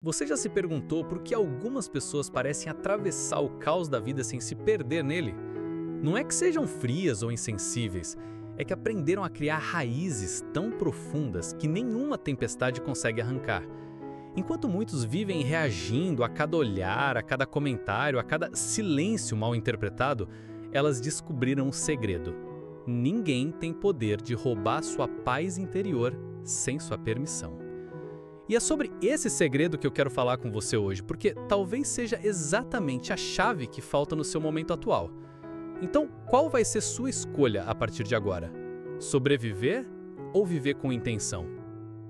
Você já se perguntou por que algumas pessoas parecem atravessar o caos da vida sem se perder nele? Não é que sejam frias ou insensíveis, é que aprenderam a criar raízes tão profundas que nenhuma tempestade consegue arrancar. Enquanto muitos vivem reagindo a cada olhar, a cada comentário, a cada silêncio mal interpretado, elas descobriram um segredo. Ninguém tem poder de roubar sua paz interior sem sua permissão. E é sobre esse segredo que eu quero falar com você hoje, porque talvez seja exatamente a chave que falta no seu momento atual. Então, qual vai ser sua escolha a partir de agora? Sobreviver ou viver com intenção?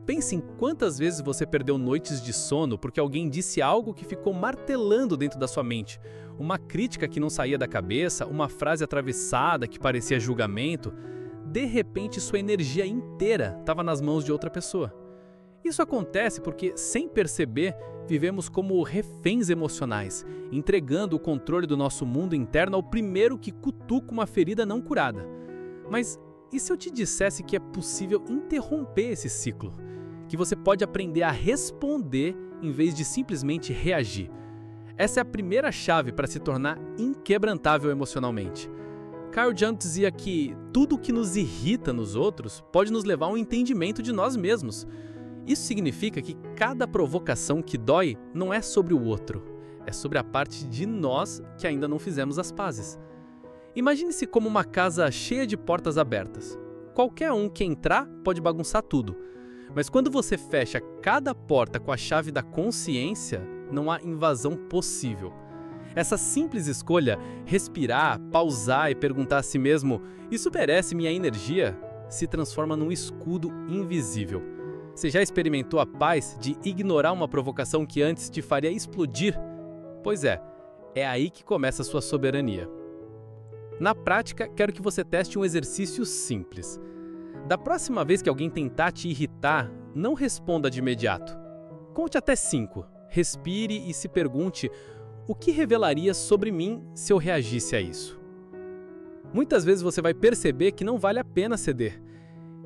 Pense em quantas vezes você perdeu noites de sono porque alguém disse algo que ficou martelando dentro da sua mente. Uma crítica que não saía da cabeça, uma frase atravessada que parecia julgamento. De repente, sua energia inteira estava nas mãos de outra pessoa. Isso acontece porque, sem perceber, vivemos como reféns emocionais, entregando o controle do nosso mundo interno ao primeiro que cutuca uma ferida não curada. Mas e se eu te dissesse que é possível interromper esse ciclo? Que você pode aprender a responder em vez de simplesmente reagir? Essa é a primeira chave para se tornar inquebrantável emocionalmente. Carl Jung dizia que tudo o que nos irrita nos outros pode nos levar a um entendimento de nós mesmos. Isso significa que cada provocação que dói não é sobre o outro, é sobre a parte de nós que ainda não fizemos as pazes. Imagine-se como uma casa cheia de portas abertas. Qualquer um que entrar pode bagunçar tudo, mas quando você fecha cada porta com a chave da consciência, não há invasão possível. Essa simples escolha, respirar, pausar e perguntar a si mesmo, isso merece minha energia, se transforma num escudo invisível. Você já experimentou a paz de ignorar uma provocação que antes te faria explodir? Pois é aí que começa a sua soberania. Na prática, quero que você teste um exercício simples. Da próxima vez que alguém tentar te irritar, não responda de imediato. Conte até 5, respire e se pergunte: o que revelaria sobre mim se eu reagisse a isso? Muitas vezes você vai perceber que não vale a pena ceder.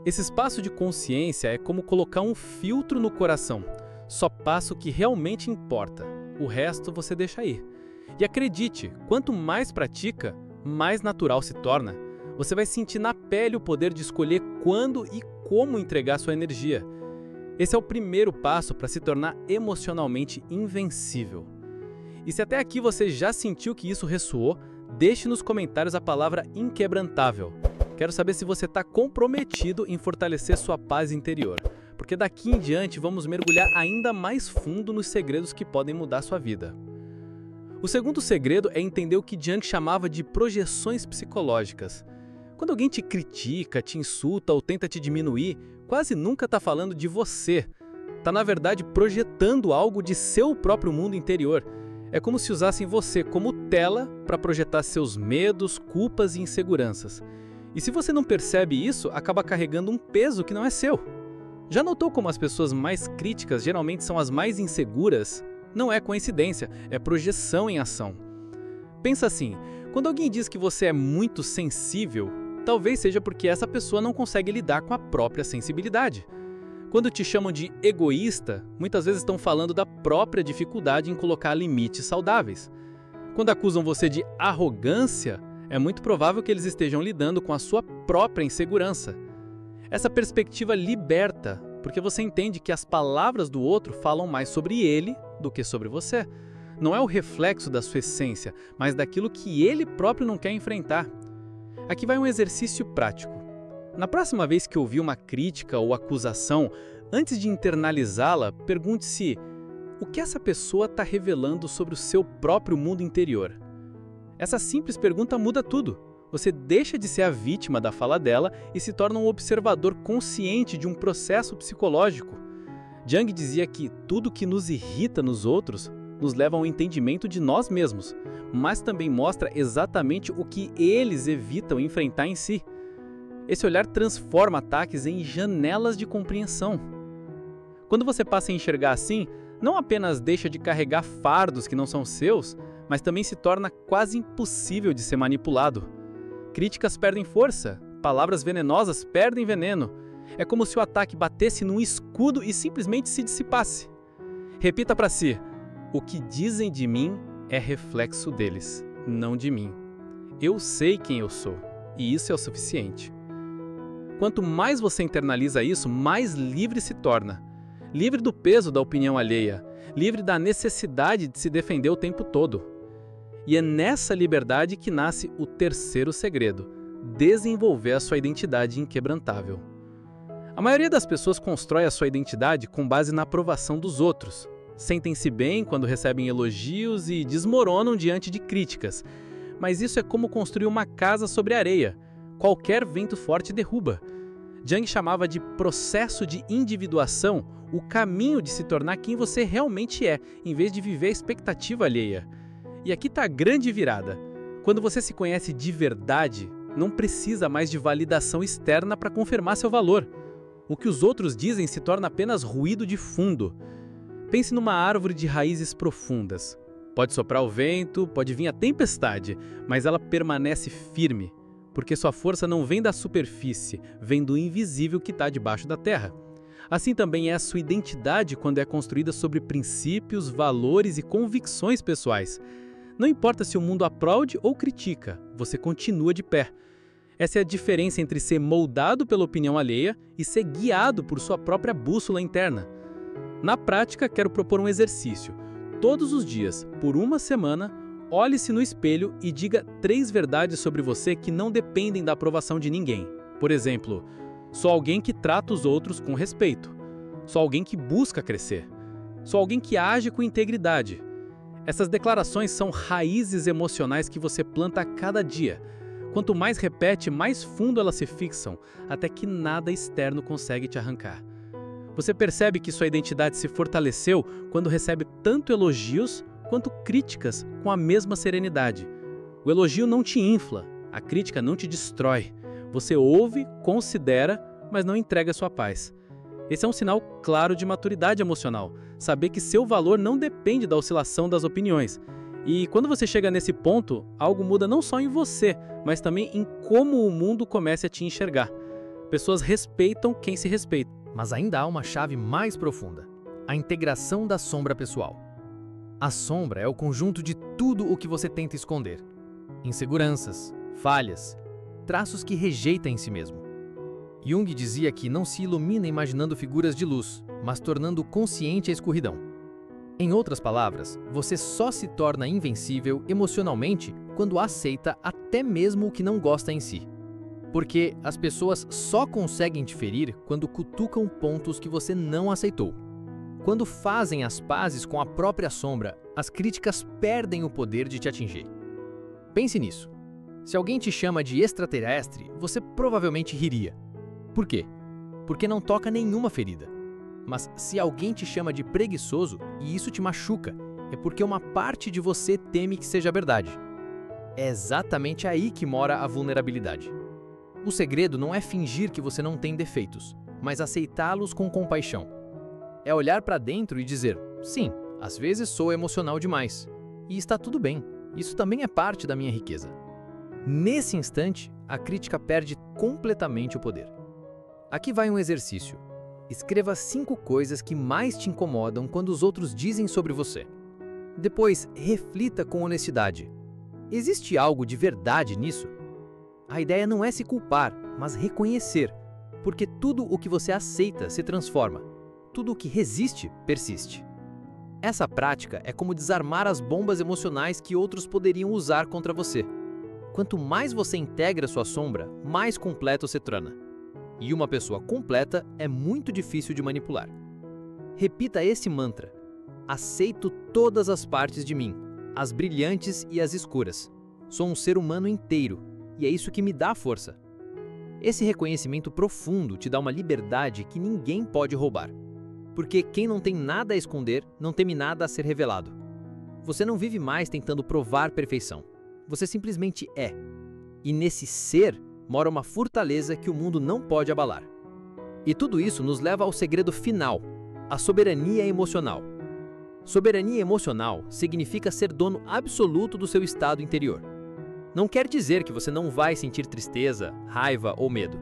Esse espaço de consciência é como colocar um filtro no coração. Só passa o que realmente importa. O resto você deixa ir. E acredite, quanto mais pratica, mais natural se torna. Você vai sentir na pele o poder de escolher quando e como entregar sua energia. Esse é o primeiro passo para se tornar emocionalmente invencível. E se até aqui você já sentiu que isso ressoou, deixe nos comentários a palavra inquebrantável. Quero saber se você está comprometido em fortalecer sua paz interior, porque daqui em diante vamos mergulhar ainda mais fundo nos segredos que podem mudar sua vida. O segundo segredo é entender o que Jung chamava de projeções psicológicas. Quando alguém te critica, te insulta ou tenta te diminuir, quase nunca está falando de você. Está, na verdade, projetando algo de seu próprio mundo interior. É como se usassem você como tela para projetar seus medos, culpas e inseguranças. E se você não percebe isso, acaba carregando um peso que não é seu. Já notou como as pessoas mais críticas geralmente são as mais inseguras? Não é coincidência, é projeção em ação. Pensa assim, quando alguém diz que você é muito sensível, talvez seja porque essa pessoa não consegue lidar com a própria sensibilidade. Quando te chamam de egoísta, muitas vezes estão falando da própria dificuldade em colocar limites saudáveis. Quando acusam você de arrogância, é muito provável que eles estejam lidando com a sua própria insegurança. Essa perspectiva liberta, porque você entende que as palavras do outro falam mais sobre ele do que sobre você. Não é o reflexo da sua essência, mas daquilo que ele próprio não quer enfrentar. Aqui vai um exercício prático. Na próxima vez que ouvir uma crítica ou acusação, antes de internalizá-la, pergunte-se: o que essa pessoa está revelando sobre o seu próprio mundo interior? Essa simples pergunta muda tudo. Você deixa de ser a vítima da fala dela e se torna um observador consciente de um processo psicológico. Jung dizia que tudo que nos irrita nos outros nos leva ao entendimento de nós mesmos, mas também mostra exatamente o que eles evitam enfrentar em si. Esse olhar transforma ataques em janelas de compreensão. Quando você passa a enxergar assim, não apenas deixa de carregar fardos que não são seus, mas também se torna quase impossível de ser manipulado. Críticas perdem força, palavras venenosas perdem veneno. É como se o ataque batesse num escudo e simplesmente se dissipasse. Repita para si: o que dizem de mim é reflexo deles, não de mim. Eu sei quem eu sou, e isso é o suficiente. Quanto mais você internaliza isso, mais livre se torna. Livre do peso da opinião alheia, livre da necessidade de se defender o tempo todo. E é nessa liberdade que nasce o terceiro segredo: desenvolver a sua identidade inquebrantável. A maioria das pessoas constrói a sua identidade com base na aprovação dos outros. Sentem-se bem quando recebem elogios e desmoronam diante de críticas. Mas isso é como construir uma casa sobre areia. Qualquer vento forte derruba. Jung chamava de processo de individuação o caminho de se tornar quem você realmente é, em vez de viver a expectativa alheia. E aqui está a grande virada. Quando você se conhece de verdade, não precisa mais de validação externa para confirmar seu valor. O que os outros dizem se torna apenas ruído de fundo. Pense numa árvore de raízes profundas. Pode soprar o vento, pode vir a tempestade, mas ela permanece firme, porque sua força não vem da superfície, vem do invisível que está debaixo da terra. Assim também é a sua identidade quando é construída sobre princípios, valores e convicções pessoais. Não importa se o mundo aplaude ou critica, você continua de pé. Essa é a diferença entre ser moldado pela opinião alheia e ser guiado por sua própria bússola interna. Na prática, quero propor um exercício. Todos os dias, por uma semana, olhe-se no espelho e diga 3 verdades sobre você que não dependem da aprovação de ninguém. Por exemplo, sou alguém que trata os outros com respeito. Sou alguém que busca crescer. Sou alguém que age com integridade. Essas declarações são raízes emocionais que você planta a cada dia. Quanto mais repete, mais fundo elas se fixam, até que nada externo consegue te arrancar. Você percebe que sua identidade se fortaleceu quando recebe tanto elogios quanto críticas com a mesma serenidade. O elogio não te infla, a crítica não te destrói. Você ouve, considera, mas não entrega sua paz. Esse é um sinal claro de maturidade emocional, saber que seu valor não depende da oscilação das opiniões. E quando você chega nesse ponto, algo muda não só em você, mas também em como o mundo começa a te enxergar. Pessoas respeitam quem se respeita. Mas ainda há uma chave mais profunda: a integração da sombra pessoal. A sombra é o conjunto de tudo o que você tenta esconder. Inseguranças, falhas, traços que rejeita em si mesmo. Jung dizia que não se ilumina imaginando figuras de luz, mas tornando consciente a escuridão. Em outras palavras, você só se torna invencível emocionalmente quando aceita até mesmo o que não gosta em si. Porque as pessoas só conseguem te ferir quando cutucam pontos que você não aceitou. Quando fazem as pazes com a própria sombra, as críticas perdem o poder de te atingir. Pense nisso. Se alguém te chama de extraterrestre, você provavelmente riria. Por quê? Porque não toca nenhuma ferida. Mas se alguém te chama de preguiçoso e isso te machuca, é porque uma parte de você teme que seja verdade. É exatamente aí que mora a vulnerabilidade. O segredo não é fingir que você não tem defeitos, mas aceitá-los com compaixão. É olhar para dentro e dizer: sim, às vezes sou emocional demais. E está tudo bem, isso também é parte da minha riqueza. Nesse instante, a crítica perde completamente o poder. Aqui vai um exercício. Escreva 5 coisas que mais te incomodam quando os outros dizem sobre você. Depois, reflita com honestidade. Existe algo de verdade nisso? A ideia não é se culpar, mas reconhecer, porque tudo o que você aceita se transforma. Tudo o que resiste, persiste. Essa prática é como desarmar as bombas emocionais que outros poderiam usar contra você. Quanto mais você integra sua sombra, mais completo se torna. E uma pessoa completa é muito difícil de manipular. Repita esse mantra: aceito todas as partes de mim, as brilhantes e as escuras. Sou um ser humano inteiro, e é isso que me dá força. Esse reconhecimento profundo te dá uma liberdade que ninguém pode roubar. Porque quem não tem nada a esconder, não teme nada a ser revelado. Você não vive mais tentando provar perfeição. Você simplesmente é. E nesse ser mora uma fortaleza que o mundo não pode abalar. E tudo isso nos leva ao segredo final: a soberania emocional. Soberania emocional significa ser dono absoluto do seu estado interior. Não quer dizer que você não vai sentir tristeza, raiva ou medo.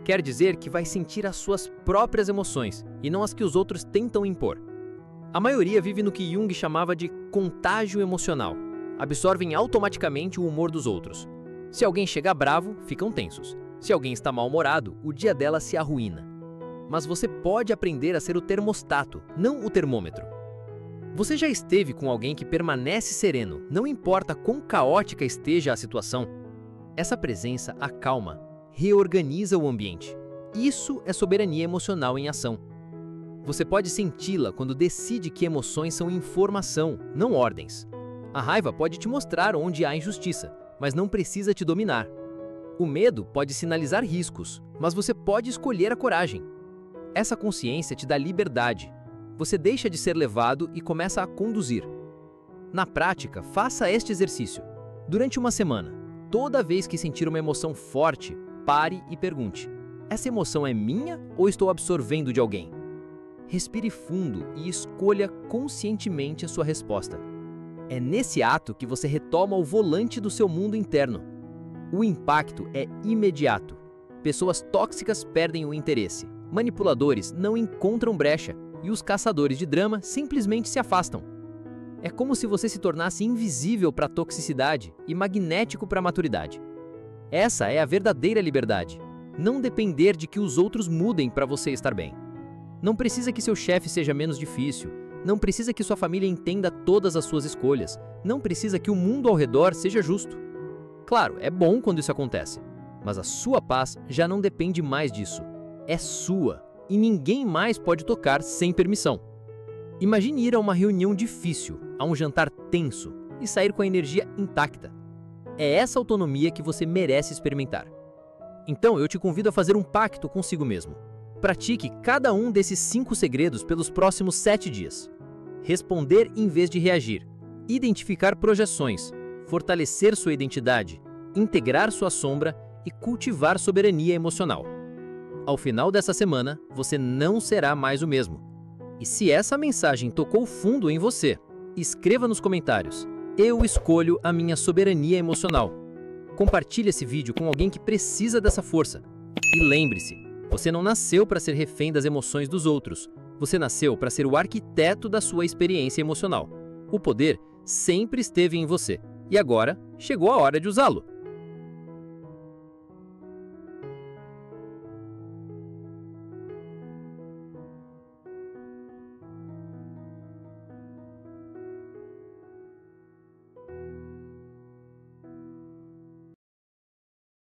Quer dizer que vai sentir as suas próprias emoções e não as que os outros tentam impor. A maioria vive no que Jung chamava de contágio emocional. Absorvem automaticamente o humor dos outros. Se alguém chega bravo, ficam tensos. Se alguém está mal-humorado, o dia dela se arruína. Mas você pode aprender a ser o termostato, não o termômetro. Você já esteve com alguém que permanece sereno, não importa quão caótica esteja a situação? Essa presença acalma, reorganiza o ambiente. Isso é soberania emocional em ação. Você pode senti-la quando decide que emoções são informação, não ordens. A raiva pode te mostrar onde há injustiça, mas não precisa te dominar. O medo pode sinalizar riscos, mas você pode escolher a coragem. Essa consciência te dá liberdade. Você deixa de ser levado e começa a conduzir. Na prática, faça este exercício. Durante uma semana, toda vez que sentir uma emoção forte, pare e pergunte: essa emoção é minha ou estou absorvendo de alguém? Respire fundo e escolha conscientemente a sua resposta. É nesse ato que você retoma o volante do seu mundo interno. O impacto é imediato. Pessoas tóxicas perdem o interesse, manipuladores não encontram brecha e os caçadores de drama simplesmente se afastam. É como se você se tornasse invisível para a toxicidade e magnético para a maturidade. Essa é a verdadeira liberdade. Não depender de que os outros mudem para você estar bem. Não precisa que seu chefe seja menos difícil. Não precisa que sua família entenda todas as suas escolhas. Não precisa que o mundo ao redor seja justo. Claro, é bom quando isso acontece, mas a sua paz já não depende mais disso. É sua, e ninguém mais pode tocar sem permissão. Imagine ir a uma reunião difícil, a um jantar tenso, e sair com a energia intacta. É essa autonomia que você merece experimentar. Então eu te convido a fazer um pacto consigo mesmo. Pratique cada um desses 5 segredos pelos próximos 7 dias. Responder em vez de reagir. Identificar projeções. Fortalecer sua identidade. Integrar sua sombra e cultivar soberania emocional. Ao final dessa semana, você não será mais o mesmo. E se essa mensagem tocou fundo em você, escreva nos comentários: eu escolho a minha soberania emocional. Compartilhe esse vídeo com alguém que precisa dessa força. E lembre-se, você não nasceu para ser refém das emoções dos outros. Você nasceu para ser o arquiteto da sua experiência emocional. O poder sempre esteve em você. E agora, chegou a hora de usá-lo.